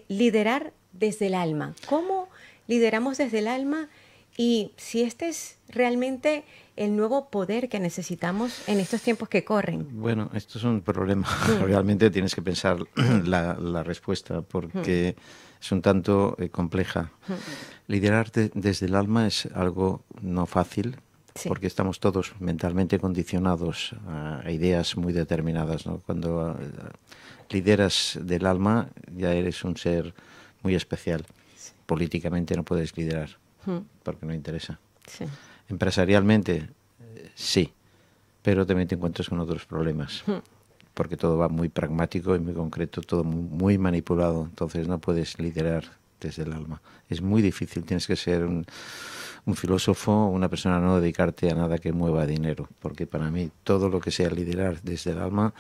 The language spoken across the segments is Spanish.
Liderar desde el alma. ¿Cómo lideramos desde el alma? Y si este es realmente el nuevo poder que necesitamos en estos tiempos que corren. Bueno, esto es un problema. Mm. Realmente tienes que pensar la respuesta porque es un tanto compleja. Liderar desde el alma es algo no fácil, Sí. porque estamos todos mentalmente condicionados a ideas muy determinadas, ¿no? Cuando lideras del alma ya eres un ser muy especial. Políticamente no puedes liderar porque no interesa. Sí. Empresarialmente sí, pero también te encuentras con otros problemas, porque todo va muy pragmático y muy concreto, todo muy manipulado, entonces no puedes liderar desde el alma. Es muy difícil, tienes que ser un filósofo, una persona, no dedicarte a nada que mueva dinero, porque para mí todo lo que sea liderar desde el alma,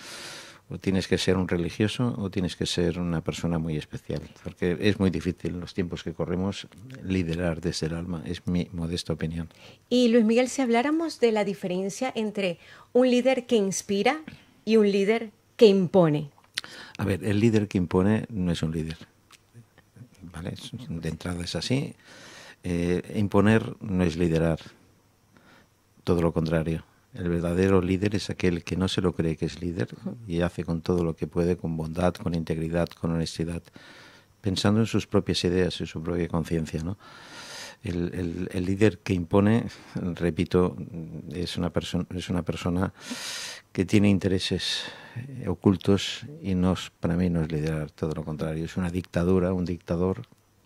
o tienes que ser un religioso o tienes que ser una persona muy especial, porque es muy difícil en los tiempos que corremos liderar desde el alma, es mi modesta opinión. Y Luis Miguel, si habláramos de la diferencia entre un líder que inspira y un líder que impone. A ver, el líder que impone no es un líder, ¿vale? De entrada es así. Imponer no es liderar, todo lo contrario. El verdadero líder es aquel que no se lo cree que es líder y hace con todo lo que puede, con bondad, con integridad, con honestidad, pensando en sus propias ideas y su propia conciencia, ¿no? El líder que impone, repito, es una persona que tiene intereses ocultos y para mí no es liderar, todo lo contrario. Es una dictadura, un dictador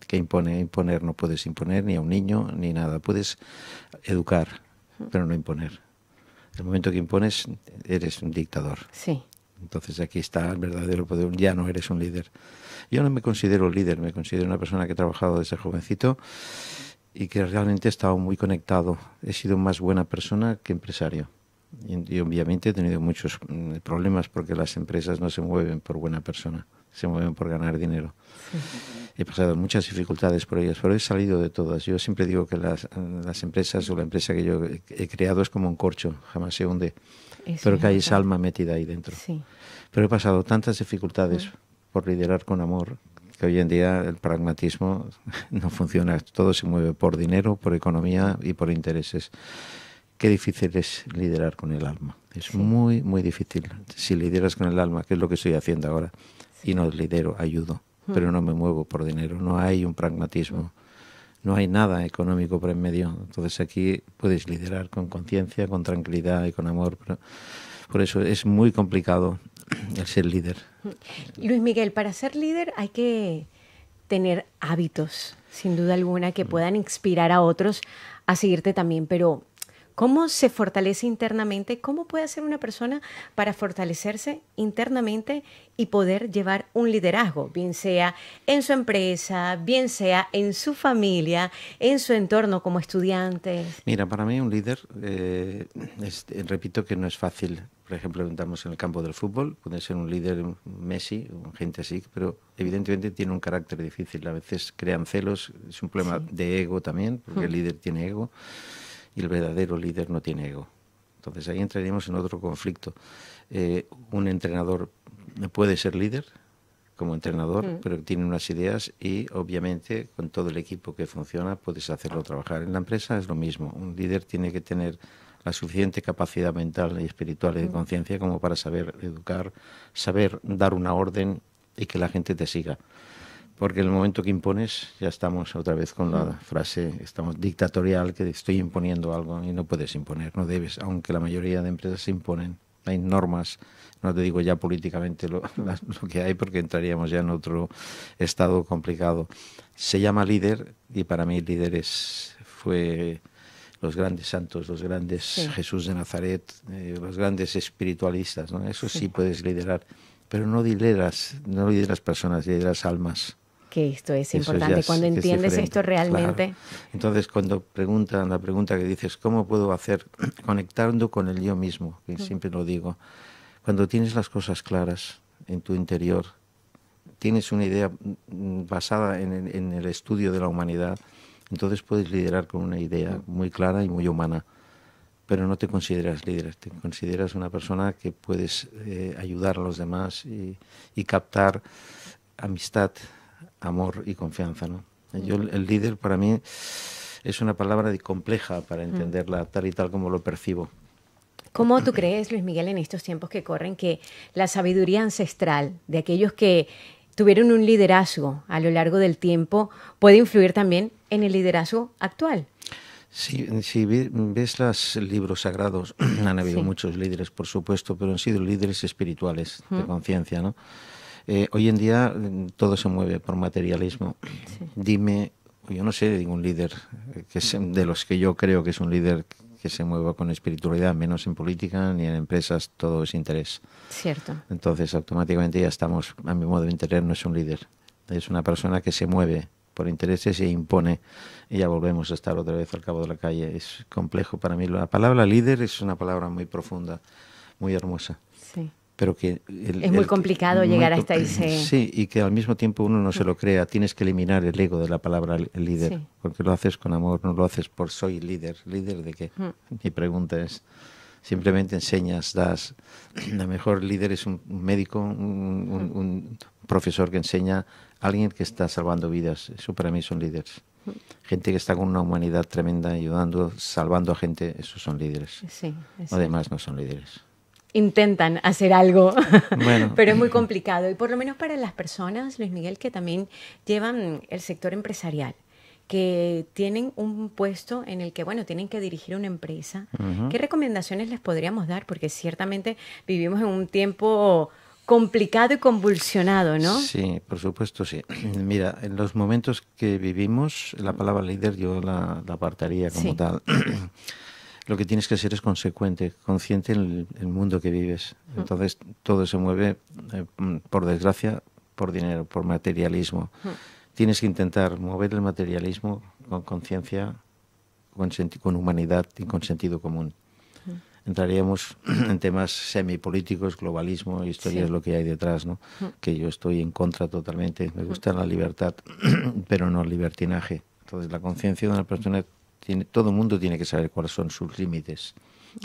que impone. Imponer no puedes imponer ni a un niño ni nada. Puedes educar, pero no imponer. El momento que impones, eres un dictador. Sí. Entonces aquí está el verdadero poder. Ya no eres un líder. Yo no me considero líder, me considero una persona que he trabajado desde jovencito y que realmente he estado muy conectado. He sido más buena persona que empresario. Y obviamente he tenido muchos problemas porque las empresas no se mueven por buena persona, se mueven por ganar dinero. He pasado muchas dificultades por ellas, pero he salido de todas. Yo siempre digo que las empresas o la empresa que yo he creado es como un corcho, jamás se hunde, pero que hay esa alma metida ahí dentro. Sí. Pero he pasado tantas dificultades por liderar con amor que hoy en día el pragmatismo no funciona. Todo se mueve por dinero, por economía y por intereses. Qué difícil es liderar con el alma. Es muy, muy difícil. Si lideras con el alma, que es lo que estoy haciendo ahora, y no lidero, ayudo, pero no me muevo por dinero. No hay un pragmatismo. No hay nada económico por en medio. Entonces aquí puedes liderar con conciencia, con tranquilidad y con amor. Pero por eso es muy complicado el ser líder. Luis Miguel, para ser líder hay que tener hábitos, sin duda alguna, que puedan inspirar a otros a seguirte también, pero ¿cómo se fortalece internamente? ¿Cómo puede hacer una persona para fortalecerse internamente y poder llevar un liderazgo, bien sea en su empresa, bien sea en su familia, en su entorno como estudiante? Mira, para mí un líder, repito que no es fácil. Por ejemplo, estamos en el campo del fútbol, puede ser un líder, un Messi, gente así, pero evidentemente tiene un carácter difícil. A veces crean celos, es un problema de ego también, porque el líder tiene ego. Y el verdadero líder no tiene ego. Entonces ahí entraríamos en otro conflicto. Un entrenador puede ser líder como entrenador, pero tiene unas ideas y obviamente con todo el equipo que funciona puedes hacerlo trabajar. En la empresa es lo mismo. Un líder tiene que tener la suficiente capacidad mental y espiritual y de conciencia como para saber educar, saber dar una orden y que la gente te siga. Porque en el momento que impones, ya estamos otra vez con la frase, estamos dictatorial, que estoy imponiendo algo y no puedes imponer, no debes, aunque la mayoría de empresas se imponen. Hay normas, no te digo ya políticamente lo que hay porque entraríamos ya en otro estado complicado. Se llama líder y para mí líderes fue los grandes santos, los grandes Jesús de Nazaret, los grandes espiritualistas, ¿no? Eso sí puedes liderar, pero no lideras personas, lideras almas. Que esto es Eso importante. Cuando entiendes diferente, esto realmente. Claro. Entonces, cuando la pregunta que dices, ¿cómo puedo hacer? Conectando con el yo mismo, que siempre lo digo. Cuando tienes las cosas claras en tu interior, tienes una idea basada en el estudio de la humanidad, entonces puedes liderar con una idea muy clara y muy humana. Pero no te consideras líder, te consideras una persona que puedes ayudar a los demás y captar amistad, amor y confianza, ¿no? Yo, el líder para mí es una palabra compleja para entenderla tal y tal como lo percibo. ¿Cómo tú crees, Luis Miguel, en estos tiempos que corren, que la sabiduría ancestral de aquellos que tuvieron un liderazgo a lo largo del tiempo puede influir también en el liderazgo actual? Si ves los libros sagrados, han habido muchos líderes, por supuesto, pero han sido líderes espirituales, de conciencia, ¿no? Hoy en día todo se mueve por materialismo. Dime, yo no sé de ningún líder de los que yo creo que es un líder que se mueva con espiritualidad, menos en política ni en empresas, todo es interés. Cierto. Entonces, automáticamente ya estamos, a mi modo de entender, no es un líder. Es una persona que se mueve por intereses e impone, y ya volvemos a estar otra vez al cabo de la calle. Es complejo para mí. La palabra líder es una palabra muy profunda, muy hermosa. Sí. Pero que es muy complicado llegar hasta ese... Sí, y que al mismo tiempo uno no se lo crea. Tienes que eliminar el ego de la palabra líder, porque lo haces con amor, no lo haces por soy líder. ¿Líder de qué? Mi pregunta es, simplemente enseñas, das. La mejor líder es un médico, un profesor que enseña, alguien que está salvando vidas. Eso para mí son líderes. Gente que está con una humanidad tremenda, ayudando, salvando a gente, esos son líderes. Sí, además no son líderes. Intentan hacer algo, bueno. pero es muy complicado. Y por lo menos para las personas, Luis Miguel, que también llevan el sector empresarial, que tienen un puesto en el que, bueno, tienen que dirigir una empresa, ¿qué recomendaciones les podríamos dar? Porque ciertamente vivimos en un tiempo complicado y convulsionado, ¿no? Sí, por supuesto, sí. Mira, en los momentos que vivimos, la palabra líder yo la apartaría como tal. Lo que tienes que ser es consecuente, consciente en el mundo que vives. Entonces, todo se mueve, por desgracia, por dinero, por materialismo. Tienes que intentar mover el materialismo con conciencia, con humanidad y con sentido común. Entraríamos en temas semipolíticos, globalismo, historia es lo que hay detrás, ¿no? Que yo estoy en contra totalmente. Me gusta la libertad, pero no el libertinaje. Entonces, la conciencia de una persona... todo el mundo tiene que saber cuáles son sus límites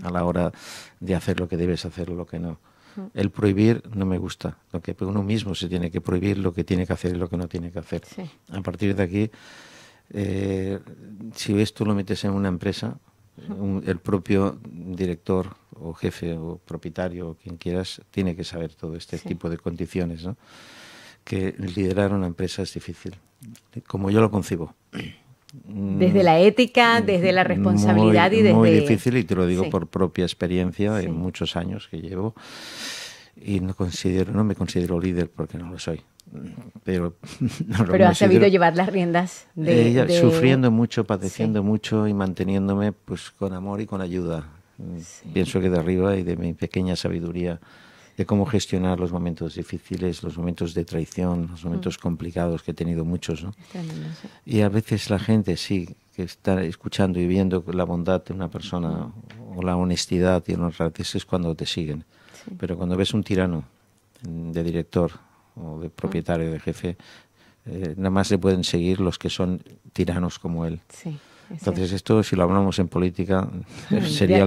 a la hora de hacer lo que debes hacer o lo que no. El prohibir no me gusta. Lo que uno mismo se tiene que prohibir, lo que tiene que hacer y lo que no tiene que hacer. A partir de aquí, si esto lo metes en una empresa, el propio director o jefe o propietario o quien quieras tiene que saber todo este tipo de condiciones, ¿no? Que liderar una empresa es difícil, como yo lo concibo. Desde la ética, desde la responsabilidad y desde... Muy difícil, y te lo digo por propia experiencia, en muchos años que llevo, y no me considero líder porque no lo soy. Pero has sabido llevar las riendas sufriendo mucho, padeciendo mucho y manteniéndome pues con amor y con ayuda. Pienso que de arriba y de mi pequeña sabiduría de cómo gestionar los momentos difíciles, los momentos de traición, los momentos complicados, que he tenido muchos, ¿no? Tremendo, y a veces la gente que está escuchando y viendo la bondad de una persona o la honestidad y la honradez es cuando te siguen. Pero cuando ves un tirano de director o de propietario, de jefe, nada más le pueden seguir los que son tiranos como él. Entonces esto, si lo hablamos en política, sería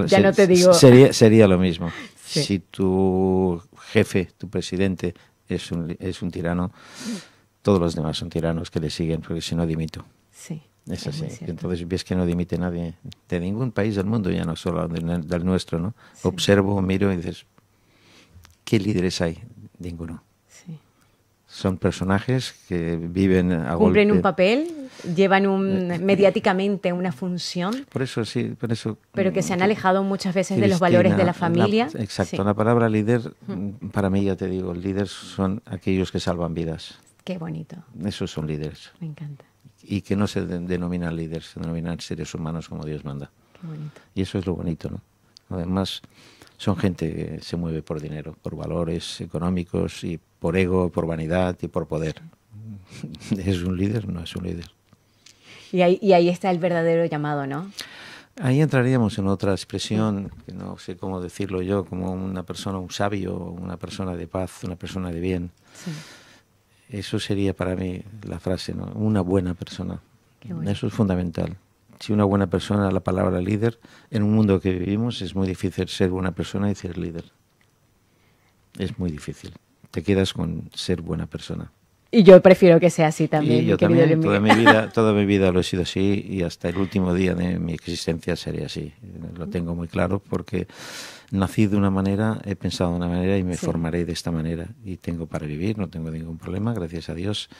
lo mismo. Si tu jefe, tu presidente es un tirano, todos los demás son tiranos que le siguen, porque si no dimito. Es así. Entonces ves que no dimite nadie de ningún país del mundo, ya no solo del nuestro, ¿no? Observo, miro y dices, ¿qué líderes hay? Ninguno. Son personajes que viven a cumplen un papel, llevan mediáticamente una función. Por eso. Pero que se han alejado muchas veces de los valores de la familia. Exacto. La palabra líder, para mí, ya te digo, líderes son aquellos que salvan vidas. Qué bonito. Esos son líderes. Me encanta. Y que no se denominan líderes, se denominan seres humanos como Dios manda. Qué bonito. Y eso es lo bonito, ¿no? Además, son gente que se mueve por dinero, por valores económicos y por ego, por vanidad y por poder. ¿Es un líder? No es un líder. Y ahí está el verdadero llamado, ¿no? Ahí entraríamos en otra expresión, que no sé cómo decirlo yo, como una persona, un sabio, una persona de paz, una persona de bien. Eso sería para mí la frase, ¿no? Una buena persona. Bueno. Eso es fundamental. Si una buena persona, la palabra líder, en un mundo que vivimos es muy difícil ser buena persona y ser líder. Es muy difícil. Te quedas con ser buena persona. Y yo prefiero que sea así también. Y yo querido también, Luis Miguel. toda mi vida lo he sido así y hasta el último día de mi existencia sería así. Lo tengo muy claro porque nací de una manera, he pensado de una manera y me formaré de esta manera. Y tengo para vivir, no tengo ningún problema, gracias a Dios.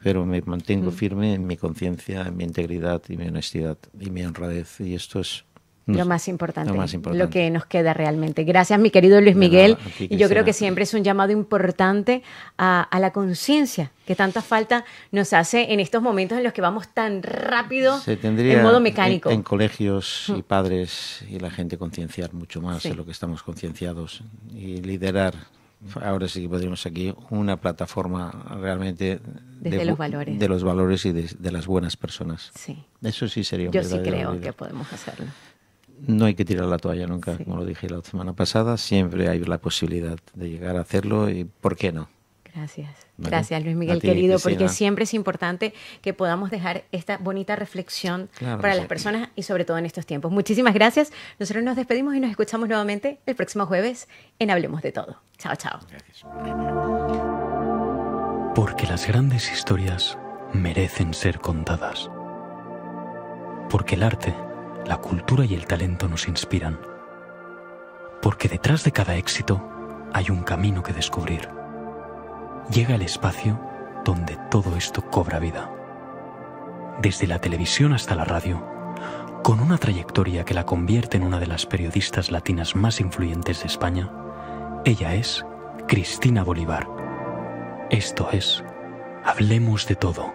Pero me mantengo firme en mi conciencia, en mi integridad y mi honestidad y mi honradez. Y esto es lo más importante, lo que nos queda realmente. Gracias, mi querido Luis Miguel. Nada, y yo creo que siempre es un llamado importante a la conciencia, que tanta falta nos hace en estos momentos en los que vamos tan rápido en modo mecánico. En colegios y padres y la gente concienciar mucho más de lo que estamos concienciados y liderar. Ahora sí que podríamos aquí una plataforma realmente desde los valores. De los valores y de las buenas personas. Sí. Eso sí sería un Yo sí creo líder. que podemos hacerlo. No hay que tirar la toalla nunca, como lo dije la semana pasada. Siempre hay la posibilidad de llegar a hacerlo y ¿por qué no? Gracias. ¿Vale? Gracias, Luis Miguel, querido, porque siempre es importante que podamos dejar esta bonita reflexión para las personas y sobre todo en estos tiempos. Muchísimas gracias. Nosotros nos despedimos y nos escuchamos nuevamente el próximo jueves en Hablemos de Todo. Chao, chao. Gracias. Porque las grandes historias merecen ser contadas. Porque el arte, la cultura y el talento nos inspiran. Porque detrás de cada éxito hay un camino que descubrir. Llega el espacio donde todo esto cobra vida. Desde la televisión hasta la radio, con una trayectoria que la convierte en una de las periodistas latinas más influyentes de España, ella es Cristina Bolívar. Esto es Hablemos de Todo.